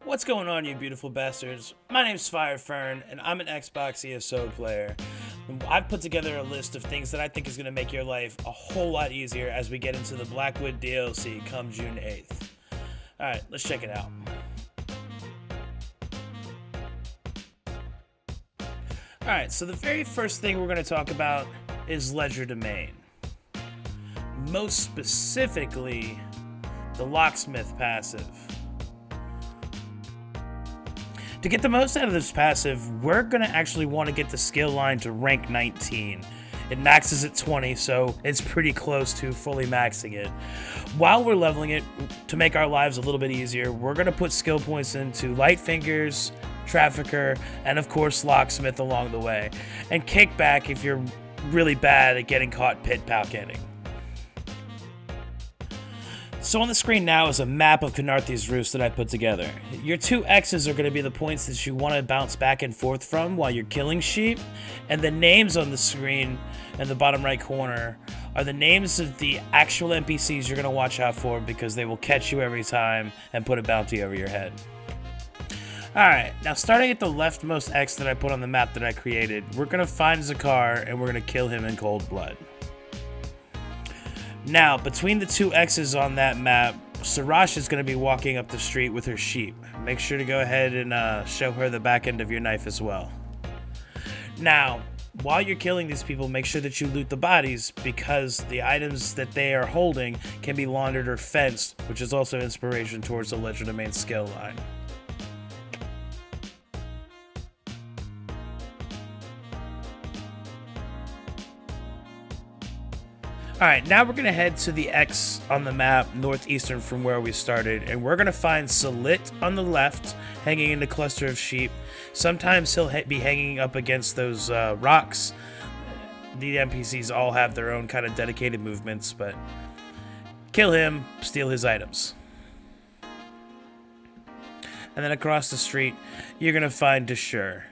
What's going on, you beautiful bastards? My name's Firefern, and I'm an Xbox ESO player. I've put together a list of things that I think is going to make your life a whole lot easier as we get into the Blackwood DLC come June 8th. Alright, let's check it out. Alright, so the very first thing we're going to talk about is Ledger Domain. Most specifically, the Locksmith passive. To get the most out of this passive, we're going to actually want to get the skill line to rank 19. It maxes at 20, so it's pretty close to fully maxing it. While we're leveling it, to make our lives a little bit easier, we're going to put skill points into Light Fingers, Trafficker, and of course Locksmith along the way. And Kickback if you're really bad at getting caught pit-pocketing. So on the screen now is a map of Kynarthi's Roost that I put together. Your two X's are going to be the points that you want to bounce back and forth from while you're killing sheep, and the names on the screen in the bottom right corner are the names of the actual NPCs you're going to watch out for because they will catch you every time and put a bounty over your head. Alright, now starting at the leftmost X that I put on the map that I created, we're going to find Zakar and we're going to kill him in cold blood. Now, between the two X's on that map, Sarash is going to be walking up the street with her sheep. Make sure to go ahead and show her the back end of your knife as well. Now, while you're killing these people, make sure that you loot the bodies because the items that they are holding can be laundered or fenced, which is also inspiration towards the Ledger Domain skill line. Alright, now we're going to head to the X on the map, northeastern from where we started, and we're going to find Salit on the left, hanging in a cluster of sheep. Sometimes he'll be hanging up against those rocks. The NPCs all have their own kind of dedicated movements, but kill him, steal his items. And then across the street, you're going to find Deshur.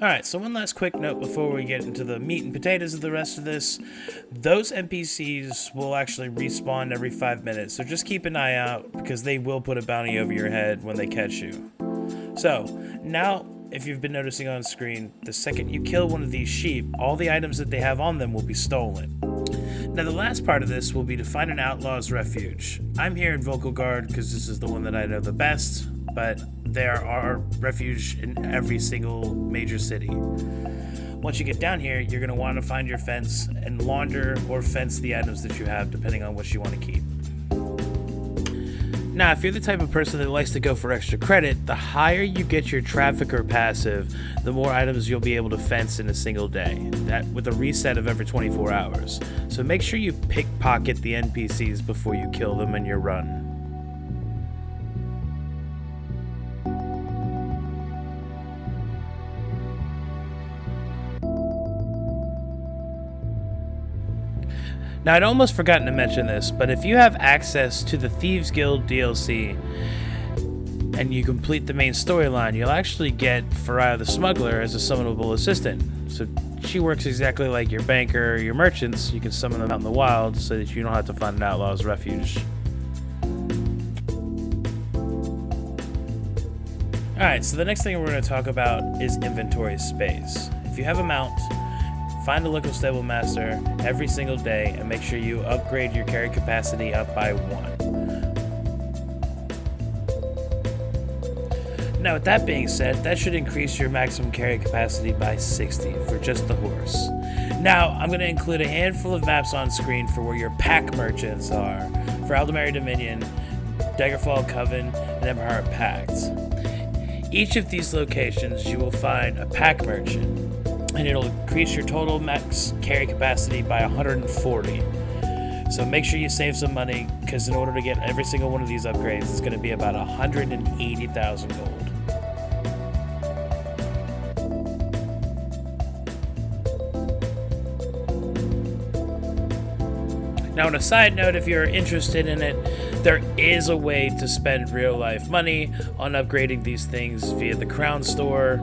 Alright, so one last quick note before we get into the meat and potatoes of the rest of this. Those NPCs will actually respawn every 5 minutes, so just keep an eye out because they will put a bounty over your head when they catch you. So, now, if you've been noticing on screen, the second you kill one of these sheep, all the items that they have on them will be stolen. Now the last part of this will be to find an Outlaws Refuge. I'm here in Vocal Guard because this is the one that I know the best, but there are refuge in every single major city. Once you get down here, you're going to want to find your fence and launder or fence the items that you have depending on what you want to keep. Now, if you're the type of person that likes to go for extra credit, the higher you get your Trafficker passive, the more items you'll be able to fence in a single day. That with a reset of every 24 hours. So make sure you pickpocket the NPCs before you kill them in your run. Now, I'd almost forgotten to mention this, but if you have access to the Thieves Guild DLC and you complete the main storyline, you'll actually get Faria the Smuggler as a summonable assistant. So she works exactly like your banker or your merchants. You can summon them out in the wild so that you don't have to find an Outlaws Refuge. Alright, so the next thing we're going to talk about is inventory space. If you have a mount, find a local stable master every single day and make sure you upgrade your carry capacity up by 1. Now with that being said, that should increase your maximum carry capacity by 60 for just the horse. Now I'm going to include a handful of maps on screen for where your pack merchants are, for Aldemary Dominion, Daggerfall Coven, and Emberheart Pact. Each of these locations you will find a pack merchant, and it'll increase your total max carry capacity by 140. So make sure you save some money, because in order to get every single one of these upgrades, it's going to be about 180,000 gold. Now, on a side note, if you're interested in it, there is a way to spend real-life money on upgrading these things via the Crown Store.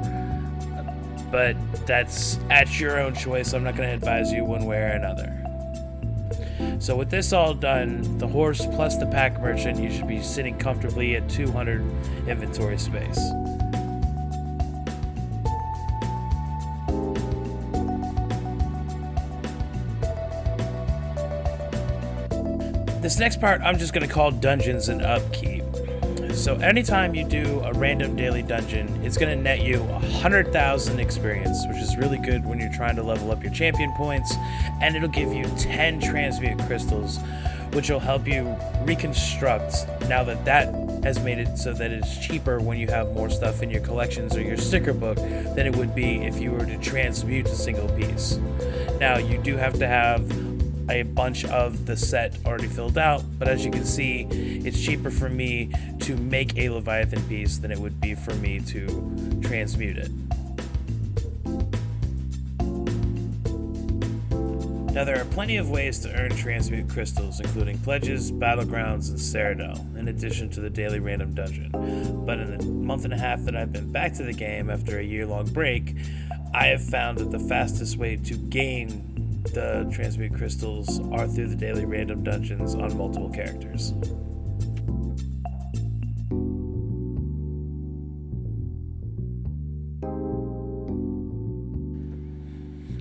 but that's at your own choice. I'm not going to advise you one way or another. So with this all done, the horse plus the pack merchant, you should be sitting comfortably at 200 inventory space. This next part I'm just going to call dungeons and upkeep. So anytime you do a random daily dungeon, it's going to net you 100,000 experience, which is really good when you're trying to level up your champion points, and it'll give you 10 Transmute Crystals, which will help you reconstruct now that that has made it so that it's cheaper when you have more stuff in your collections or your sticker book than it would be if you were to transmute a single piece. Now, you do have to have a bunch of the set already filled out, but as you can see, it's cheaper for me to make a Leviathan piece than it would be for me to transmute it. Now, there are plenty of ways to earn Transmute Crystals, including pledges, battlegrounds, and Cyrodiil, in addition to the daily random dungeon. But in the month and a half that I've been back to the game after a year-long break, I have found that the fastest way to gain the Transmute Crystals are through the daily random dungeons on multiple characters.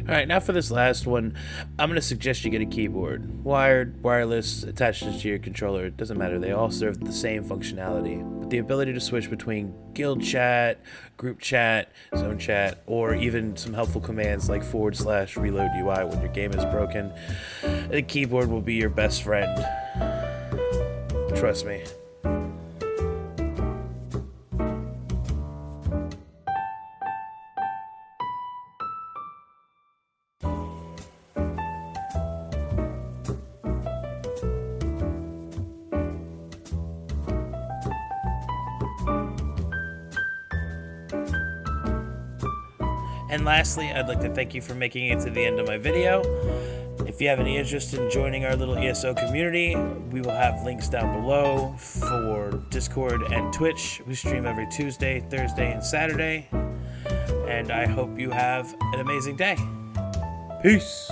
Alright, now for this last one, I'm going to suggest you get a keyboard. Wired, wireless, attached to your controller, it doesn't matter, they all serve the same functionality. But the ability to switch between guild chat, group chat, zone chat, or even some helpful commands like /reload UI when your game is broken, the keyboard will be your best friend. Trust me. And lastly, I'd like to thank you for making it to the end of my video. If you have any interest in joining our little ESO community, we will have links down below for Discord and Twitch. We stream every Tuesday, Thursday, and Saturday. And I hope you have an amazing day. Peace.